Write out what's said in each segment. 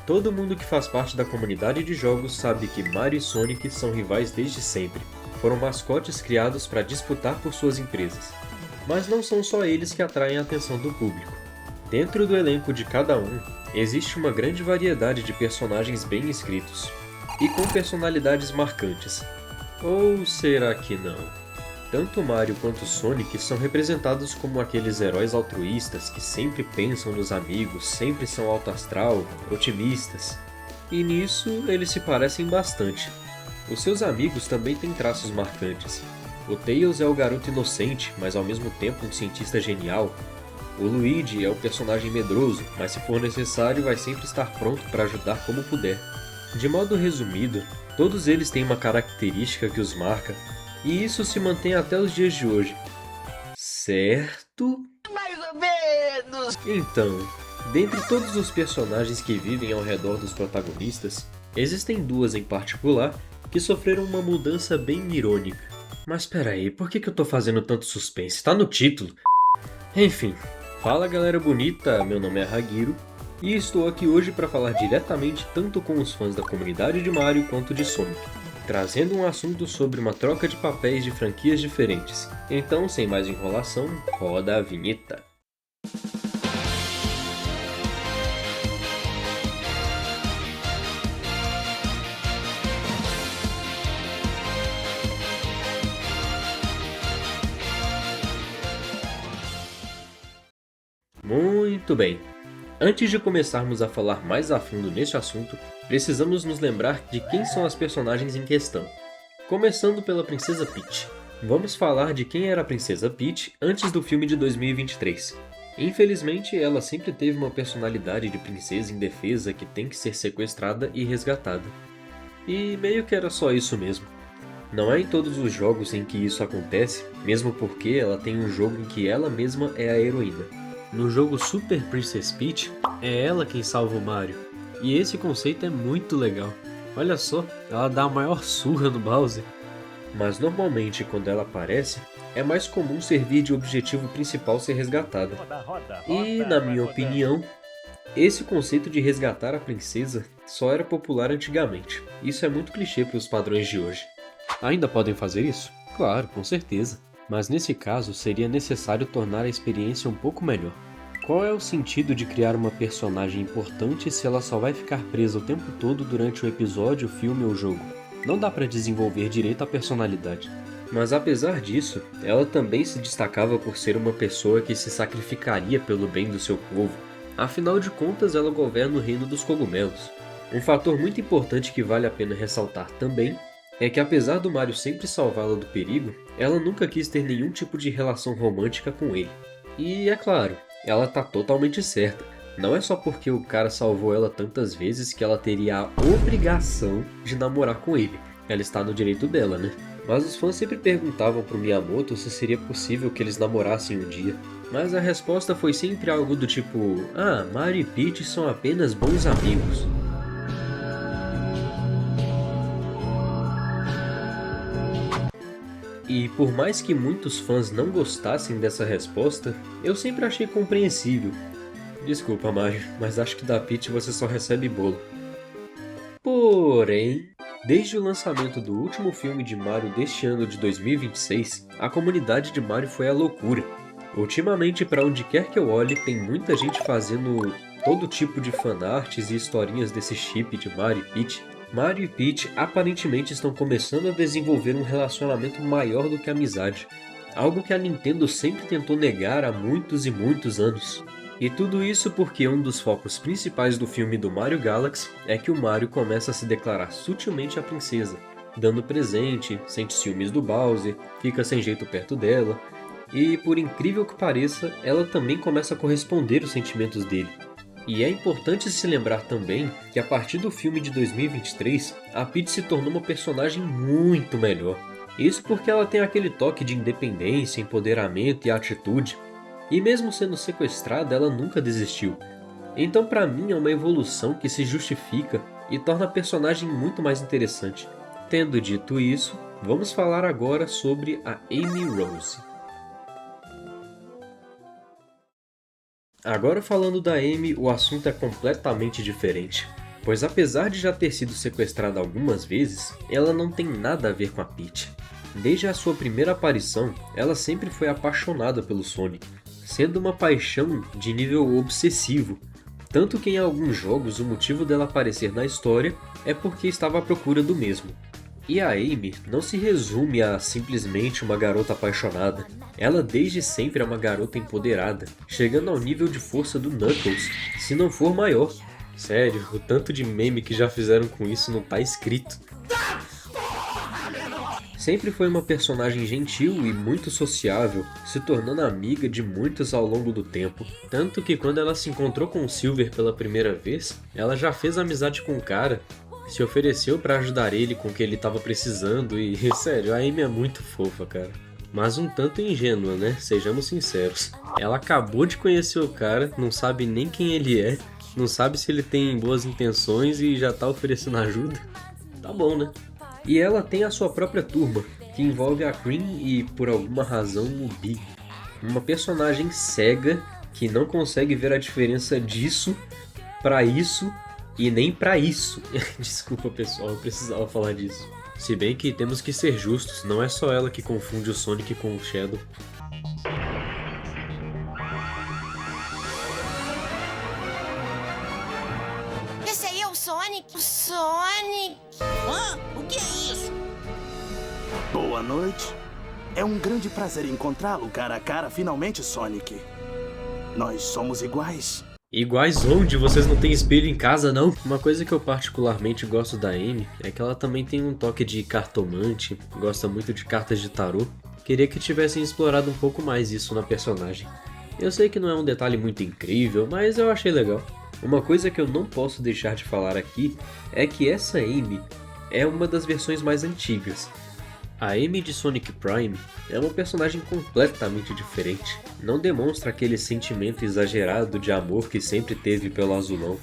Todo mundo que faz parte da comunidade de jogos sabe que Mario e Sonic são rivais desde sempre. Foram mascotes criados para disputar por suas empresas. Mas não são só eles que atraem a atenção do público. Dentro do elenco de cada um, existe uma grande variedade de personagens bem escritos, e com personalidades marcantes. Ou será que não? Tanto Mario quanto Sonic são representados como aqueles heróis altruístas que sempre pensam nos amigos, sempre são alto astral, otimistas. E nisso eles se parecem bastante. Os seus amigos também têm traços marcantes. O Tails é o garoto inocente, mas ao mesmo tempo um cientista genial. O Luigi é o personagem medroso, mas se for necessário vai sempre estar pronto para ajudar como puder. De modo resumido, todos eles têm uma característica que os marca, e isso se mantém até os dias de hoje. Certo? Mais ou menos! Então, dentre todos os personagens que vivem ao redor dos protagonistas, existem duas em particular que sofreram uma mudança bem irônica. Mas peraí, por que eu tô fazendo tanto suspense? Tá no título! Enfim, fala galera bonita, meu nome é Hagiro, e estou aqui hoje para falar diretamente tanto com os fãs da comunidade de Mario quanto de Sonic, trazendo um assunto sobre uma troca de papéis de franquias diferentes. Então, sem mais enrolação, roda a vinheta. Muito bem. Antes de começarmos a falar mais a fundo neste assunto, precisamos nos lembrar de quem são as personagens em questão. Começando pela Princesa Peach. Vamos falar de quem era a Princesa Peach antes do filme de 2023. Infelizmente, ela sempre teve uma personalidade de princesa indefesa que tem que ser sequestrada e resgatada. E meio que era só isso mesmo. Não é em todos os jogos em que isso acontece, mesmo porque ela tem um jogo em que ela mesma é a heroína. No jogo Super Princess Peach, é ela quem salva o Mario. E esse conceito é muito legal. Olha só, ela dá a maior surra no Bowser. Mas normalmente quando ela aparece, é mais comum servir de objetivo principal ser resgatada. E, na minha opinião, esse conceito de resgatar a princesa só era popular antigamente. Isso é muito clichê para os padrões de hoje. Ainda podem fazer isso? Claro, com certeza. Mas nesse caso seria necessário tornar a experiência um pouco melhor. Qual é o sentido de criar uma personagem importante se ela só vai ficar presa o tempo todo durante o episódio, filme ou jogo? Não dá para desenvolver direito a personalidade. Mas apesar disso, ela também se destacava por ser uma pessoa que se sacrificaria pelo bem do seu povo. Afinal de contas, ela governa o reino dos cogumelos. Um fator muito importante que vale a pena ressaltar também é que apesar do Mario sempre salvá-la do perigo, ela nunca quis ter nenhum tipo de relação romântica com ele. E é claro, ela tá totalmente certa. Não é só porque o cara salvou ela tantas vezes que ela teria a obrigação de namorar com ele. Ela está no direito dela, né? Mas os fãs sempre perguntavam pro Miyamoto se seria possível que eles namorassem um dia. Mas a resposta foi sempre algo do tipo: ah, Mario e Peach são apenas bons amigos. E por mais que muitos fãs não gostassem dessa resposta, eu sempre achei compreensível. Desculpa, Mario, mas acho que da Peach você só recebe bolo. Porém, desde o lançamento do último filme de Mario deste ano de 2026, a comunidade de Mario foi à loucura. Ultimamente, para onde quer que eu olhe, tem muita gente fazendo todo tipo de fanarts e historinhas desse chip de Mario e Peach. Mario e Peach aparentemente estão começando a desenvolver um relacionamento maior do que amizade, algo que a Nintendo sempre tentou negar há muitos e muitos anos. E tudo isso porque um dos focos principais do filme do Mario Galaxy é que o Mario começa a se declarar sutilmente à princesa, dando presente, sente ciúmes do Bowser, fica sem jeito perto dela, e por incrível que pareça, ela também começa a corresponder os sentimentos dele. E é importante se lembrar também que a partir do filme de 2023, a Peach se tornou uma personagem muito melhor. Isso porque ela tem aquele toque de independência, empoderamento e atitude. E mesmo sendo sequestrada, ela nunca desistiu. Então pra mim é uma evolução que se justifica e torna a personagem muito mais interessante. Tendo dito isso, vamos falar agora sobre a Amy Rose. Agora falando da Amy, o assunto é completamente diferente. Pois apesar de já ter sido sequestrada algumas vezes, ela não tem nada a ver com a Peach. Desde a sua primeira aparição, ela sempre foi apaixonada pelo Sonic, sendo uma paixão de nível obsessivo. Tanto que em alguns jogos o motivo dela aparecer na história é porque estava à procura do mesmo. E a Amy não se resume a simplesmente uma garota apaixonada. Ela desde sempre é uma garota empoderada, chegando ao nível de força do Knuckles, se não for maior. Sério, o tanto de meme que já fizeram com isso não tá escrito. Sempre foi uma personagem gentil e muito sociável, se tornando amiga de muitos ao longo do tempo. Tanto que quando ela se encontrou com o Silver pela primeira vez, ela já fez amizade com o cara, se ofereceu pra ajudar ele com o que ele estava precisando e, sério, a Amy é muito fofa, cara. Mas um tanto ingênua, né? Sejamos sinceros. Ela acabou de conhecer o cara, não sabe nem quem ele é, não sabe se ele tem boas intenções e já tá oferecendo ajuda. Tá bom, né? E ela tem a sua própria turma, que envolve a Cream e, por alguma razão, o Bee. Uma personagem cega que não consegue ver a diferença disso pra isso e nem pra isso. Desculpa, pessoal, eu precisava falar disso. Se bem que temos que ser justos, não é só ela que confunde o Sonic com o Shadow. Esse aí é o Sonic? O Sonic? O que é isso? Boa noite. É um grande prazer encontrá-lo cara a cara finalmente, Sonic. Nós somos iguais. Iguais onde? Vocês não têm espelho em casa, não? Uma coisa que eu particularmente gosto da Amy é que ela também tem um toque de cartomante, gosta muito de cartas de tarô. Queria que tivessem explorado um pouco mais isso na personagem. Eu sei que não é um detalhe muito incrível, mas eu achei legal. Uma coisa que eu não posso deixar de falar aqui é que essa Amy é uma das versões mais antigas. A Amy de Sonic Prime é uma personagem completamente diferente. Não demonstra aquele sentimento exagerado de amor que sempre teve pelo azulão.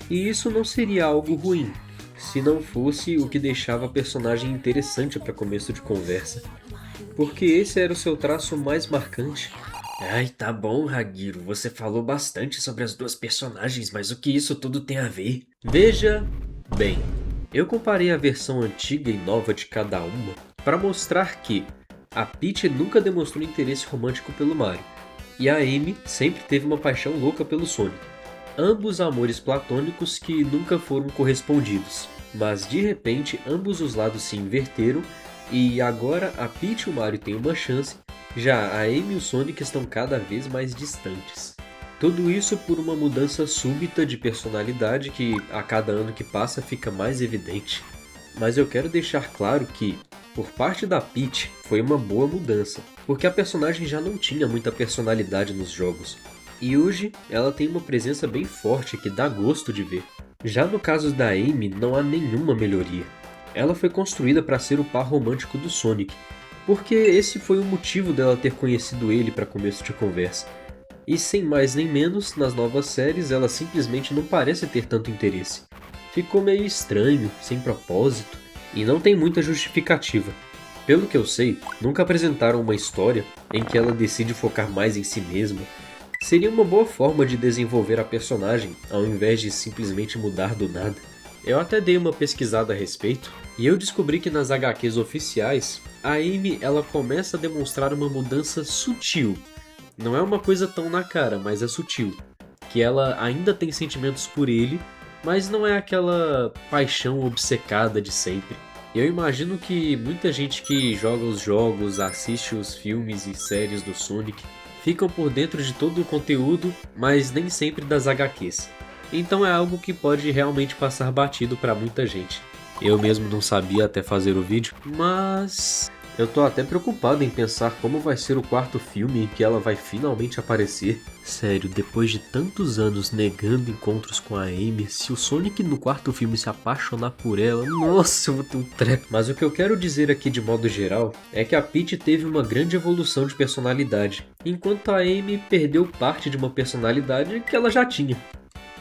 E isso não seria algo ruim, se não fosse o que deixava a personagem interessante para começo de conversa. Porque esse era o seu traço mais marcante. Ai, tá bom, Hagiro, você falou bastante sobre as duas personagens, mas o que isso tudo tem a ver? Veja bem, eu comparei a versão antiga e nova de cada uma para mostrar que a Peach nunca demonstrou interesse romântico pelo Mario, e a Amy sempre teve uma paixão louca pelo Sonic. Ambos amores platônicos que nunca foram correspondidos, mas de repente ambos os lados se inverteram e agora a Peach e o Mario têm uma chance, já a Amy e o Sonic estão cada vez mais distantes. Tudo isso por uma mudança súbita de personalidade que a cada ano que passa fica mais evidente. Mas eu quero deixar claro que, por parte da Peach, foi uma boa mudança, porque a personagem já não tinha muita personalidade nos jogos. E hoje ela tem uma presença bem forte que dá gosto de ver. Já no caso da Amy não há nenhuma melhoria. Ela foi construída para ser o par romântico do Sonic, porque esse foi o motivo dela ter conhecido ele para começo de conversa. E sem mais nem menos, nas novas séries ela simplesmente não parece ter tanto interesse. Ficou meio estranho, sem propósito, e não tem muita justificativa. Pelo que eu sei, nunca apresentaram uma história em que ela decide focar mais em si mesma. Seria uma boa forma de desenvolver a personagem, ao invés de simplesmente mudar do nada. Eu até dei uma pesquisada a respeito, e eu descobri que nas HQs oficiais, a Amy ela começa a demonstrar uma mudança sutil. Não é uma coisa tão na cara, mas é sutil. Que ela ainda tem sentimentos por ele, mas não é aquela paixão obcecada de sempre. Eu imagino que muita gente que joga os jogos, assiste os filmes e séries do Sonic, ficam por dentro de todo o conteúdo, mas nem sempre das HQs. Então é algo que pode realmente passar batido pra muita gente. Eu mesmo não sabia até fazer o vídeo, mas eu tô até preocupado em pensar como vai ser o quarto filme em que ela vai finalmente aparecer. Sério, depois de tantos anos negando encontros com a Amy, se o Sonic no quarto filme se apaixonar por ela, nossa, eu vou ter um treco. Mas o que eu quero dizer aqui de modo geral é que a Peach teve uma grande evolução de personalidade, enquanto a Amy perdeu parte de uma personalidade que ela já tinha.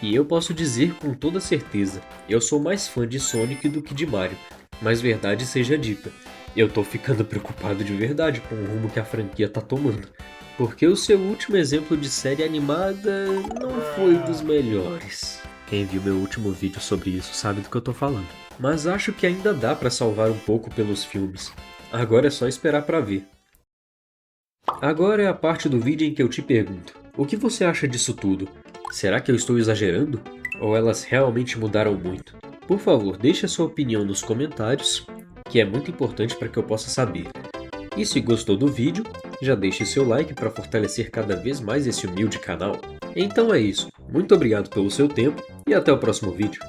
E eu posso dizer com toda certeza, eu sou mais fã de Sonic do que de Mario, mas verdade seja dita, eu tô ficando preocupado de verdade com o rumo que a franquia tá tomando, porque o seu último exemplo de série animada não foi dos melhores. Quem viu meu último vídeo sobre isso sabe do que eu tô falando. Mas acho que ainda dá pra salvar um pouco pelos filmes. Agora é só esperar pra ver. Agora é a parte do vídeo em que eu te pergunto: o que você acha disso tudo? Será que eu estou exagerando? Ou elas realmente mudaram muito? Por favor, deixe a sua opinião nos comentários, que é muito importante para que eu possa saber. E se gostou do vídeo, já deixe seu like para fortalecer cada vez mais esse humilde canal. Então é isso, muito obrigado pelo seu tempo e até o próximo vídeo.